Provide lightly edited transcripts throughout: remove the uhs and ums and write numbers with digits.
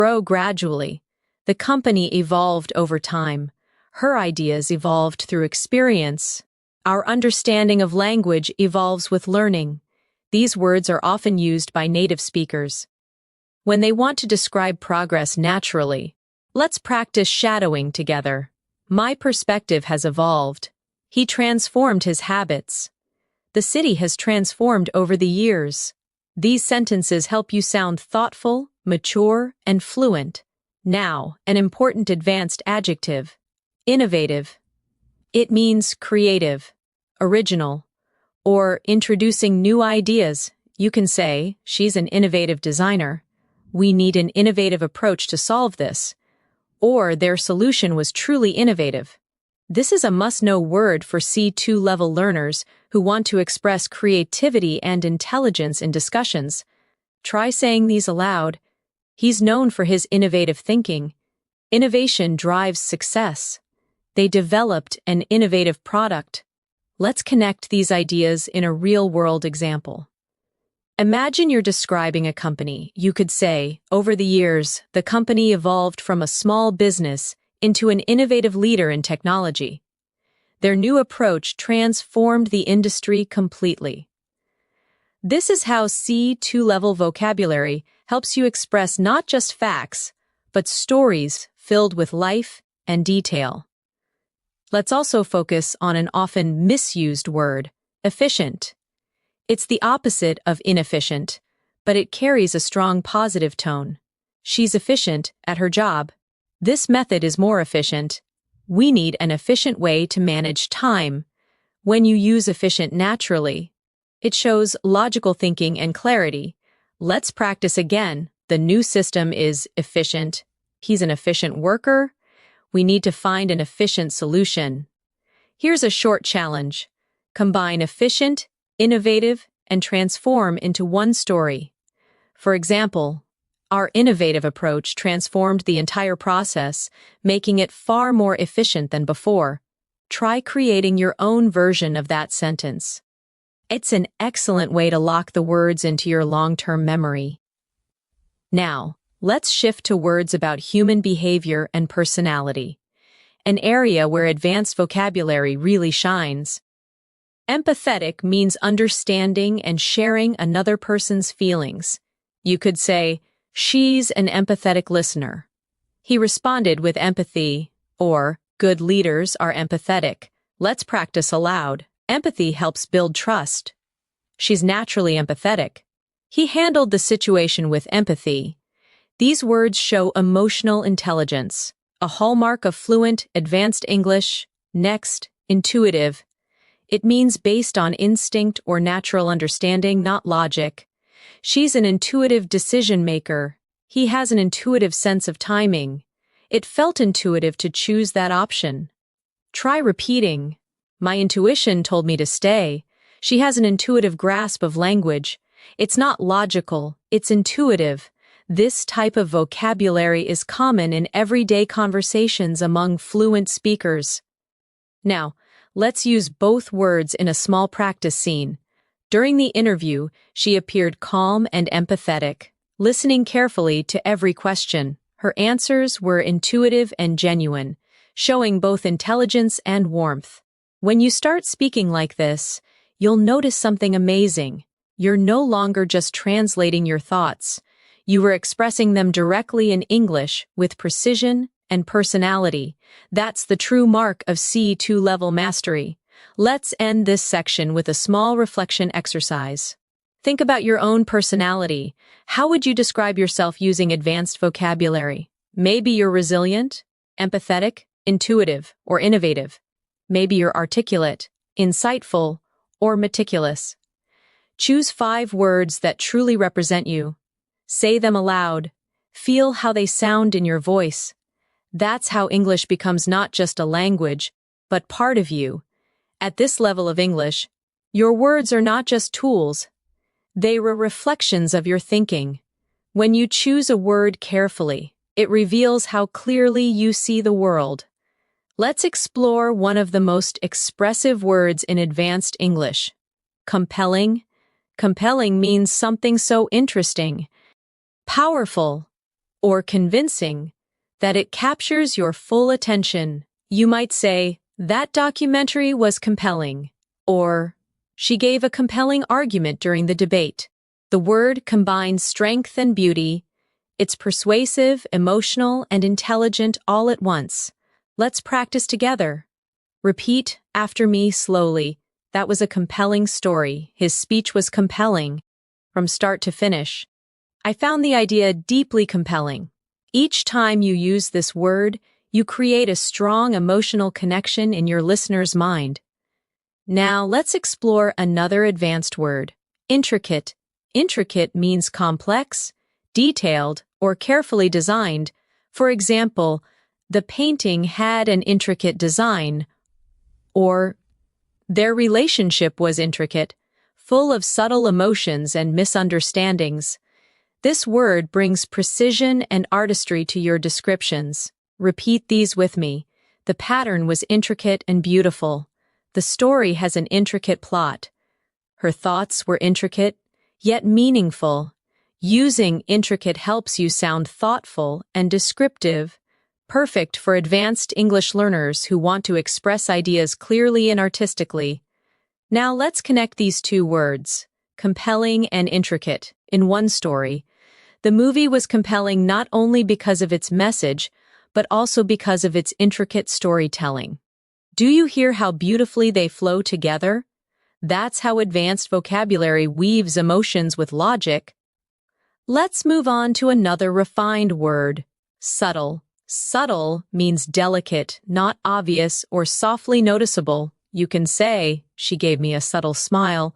grow gradually. The company evolved over time. Her ideas evolved through experience. Our understanding of language evolves with learning. These words are often used by native speakers when they want to describe progress naturally. Let's practice shadowing together. My perspective has evolved. He transformed his habits. The city has transformed over the years. These sentences help you sound thoughtful, mature, and fluent. Now, an important advanced adjective. Innovative. It means creative, original, or introducing new ideas. You can say, she's an innovative designer. We need an innovative approach to solve this. Or their solution was truly innovative. This is a must-know word for C2 level learners who want to express creativity and intelligence in discussions. Try saying these aloud. He's known for his innovative thinking. Innovation drives success. They developed an innovative product. Let's connect these ideas in a real-world example. Imagine you're describing a company. You could say, over the years, the company evolved from a small business into an innovative leader in technology. Their new approach transformed the industry completely. This is how C2 level vocabulary helps you express not just facts, but stories filled with life and detail. Let's also focus on an often misused word, efficient. It's the opposite of inefficient, but it carries a strong positive tone. She's efficient at her job. This method is more efficient. We need an efficient way to manage time. When you use efficient naturally, it shows logical thinking and clarity. Let's practice again. The new system is efficient. He's an efficient worker. We need to find an efficient solution. Here's a short challenge. Combine efficient, innovative, and transform into one story. For example, our innovative approach transformed the entire process, making it far more efficient than before. Try creating your own version of that sentence. It's an excellent way to lock the words into your long-term memory. Now, let's shift to words about human behavior and personality, an area where advanced vocabulary really shines. Empathetic means understanding and sharing another person's feelings. You could say, she's an empathetic listener. He responded with empathy, or good leaders are empathetic. Let's practice aloud. Empathy helps build trust. She's naturally empathetic. He handled the situation with empathy. These words show emotional intelligence, a hallmark of fluent, advanced English. Next, intuitive. It means based on instinct or natural understanding, not logic. She's an intuitive decision maker. He has an intuitive sense of timing. It felt intuitive to choose that option. Try repeating. My intuition told me to stay. She has an intuitive grasp of language. It's not logical, it's intuitive. This type of vocabulary is common in everyday conversations among fluent speakers. Now, let's use both words in a small practice scene. During the interview, she appeared calm and empathetic, listening carefully to every question. Her answers were intuitive and genuine, showing both intelligence and warmth. When you start speaking like this, you'll notice something amazing. You're no longer just translating your thoughts. You were expressing them directly in English with precision and personality. That's the true mark of C2 level mastery. Let's end this section with a small reflection exercise. Think about your own personality. How would you describe yourself using advanced vocabulary? Maybe you're resilient, empathetic, intuitive, or innovative. Maybe you're articulate, insightful, or meticulous. Choose 5 words that truly represent you. Say them aloud. Feel how they sound in your voice. That's how English becomes not just a language, but part of you. At this level of English, your words are not just tools. They are reflections of your thinking. When you choose a word carefully, it reveals how clearly you see the world. Let's explore one of the most expressive words in advanced English. Compelling. Compelling means something so interesting. Powerful. or convincing, that it captures your full attention. You might say, that documentary was compelling, or she gave a compelling argument during the debate. The word combines strength and beauty. It's persuasive, emotional, and intelligent all at once. Let's practice together. Repeat after me slowly. That was a compelling story. His speech was compelling, from start to finish. I found the idea deeply compelling. Each time you use this word, you create a strong emotional connection in your listener's mind. Now, let's explore another advanced word, intricate. Intricate means complex, detailed, or carefully designed. For example, the painting had an intricate design, or their relationship was intricate, full of subtle emotions and misunderstandings. This word brings precision and artistry to your descriptions. Repeat these with me. The pattern was intricate and beautiful. The story has an intricate plot. Her thoughts were intricate, yet meaningful. Using intricate helps you sound thoughtful and descriptive, perfect for advanced English learners who want to express ideas clearly and artistically. Now let's connect these two words, compelling and intricate, in one story. The movie was compelling not only because of its message, but also because of its intricate storytelling. Do you hear how beautifully they flow together? That's how advanced vocabulary weaves emotions with logic. Let's move on to another refined word, subtle. Subtle means delicate, not obvious, or softly noticeable. You can say, she gave me a subtle smile,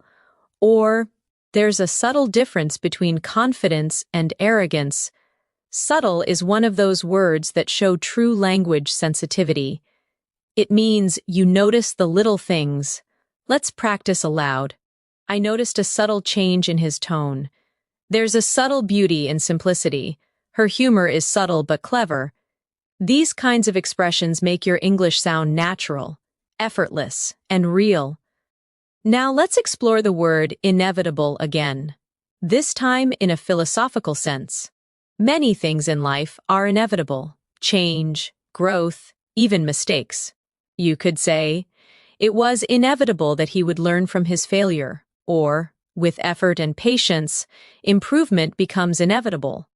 or there's a subtle difference between confidence and arrogance. Subtle is one of those words that show true language sensitivity. It means you notice the little things. Let's practice aloud. I noticed a subtle change in his tone. There's a subtle beauty in simplicity. Her humor is subtle but clever. These kinds of expressions make your English sound natural, effortless, and real. Now let's explore the word inevitable again, this time in a philosophical sense. Many things in life are inevitable: change, growth, even mistakes. You could say, it was inevitable that he would learn from his failure, or, with effort and patience, improvement becomes inevitable.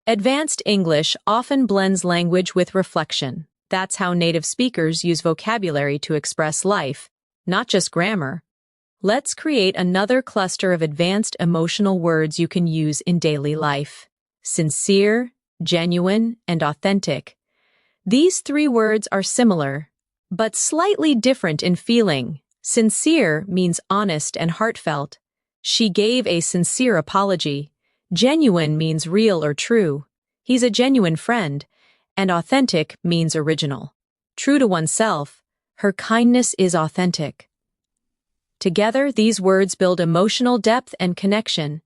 Advanced English often blends language with reflection. That's how native speakers use vocabulary to express life, not just grammar. Let's create another cluster of advanced emotional words you can use in daily life: sincere, genuine, and authentic. These three words are similar, but slightly different in feeling. Sincere means honest and heartfelt. She gave a sincere apology. Genuine means real or true. He's a genuine friend. And authentic means original. True to oneself. Her kindness is authentic. Together, these words build emotional depth and connection.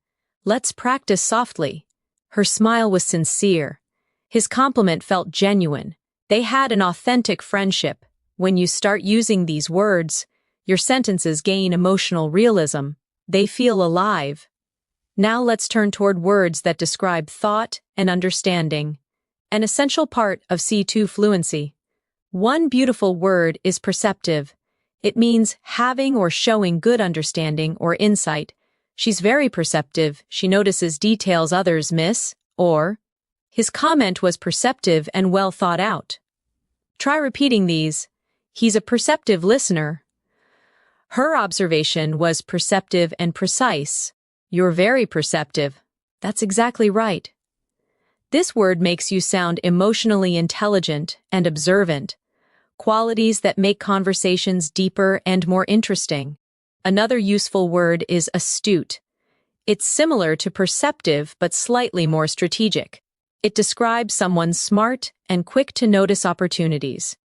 Let's practice softly. Her smile was sincere. His compliment felt genuine. They had an authentic friendship. When you start using these words, your sentences gain emotional realism. They feel alive. Now let's turn toward words that describe thought and understanding, an essential part of C2 fluency. One beautiful word is perceptive. It means having or showing good understanding or insight. She's very perceptive. She notices details others miss, or his comment was perceptive and well thought out. Try repeating these. He's a perceptive listener. Her observation was perceptive and precise. You're very perceptive. That's exactly right. This word makes you sound emotionally intelligent and observant, qualities that make conversations deeper and more interesting. Another useful word is astute. It's similar to perceptive but slightly more strategic. It describes someone smart and quick to notice opportunities.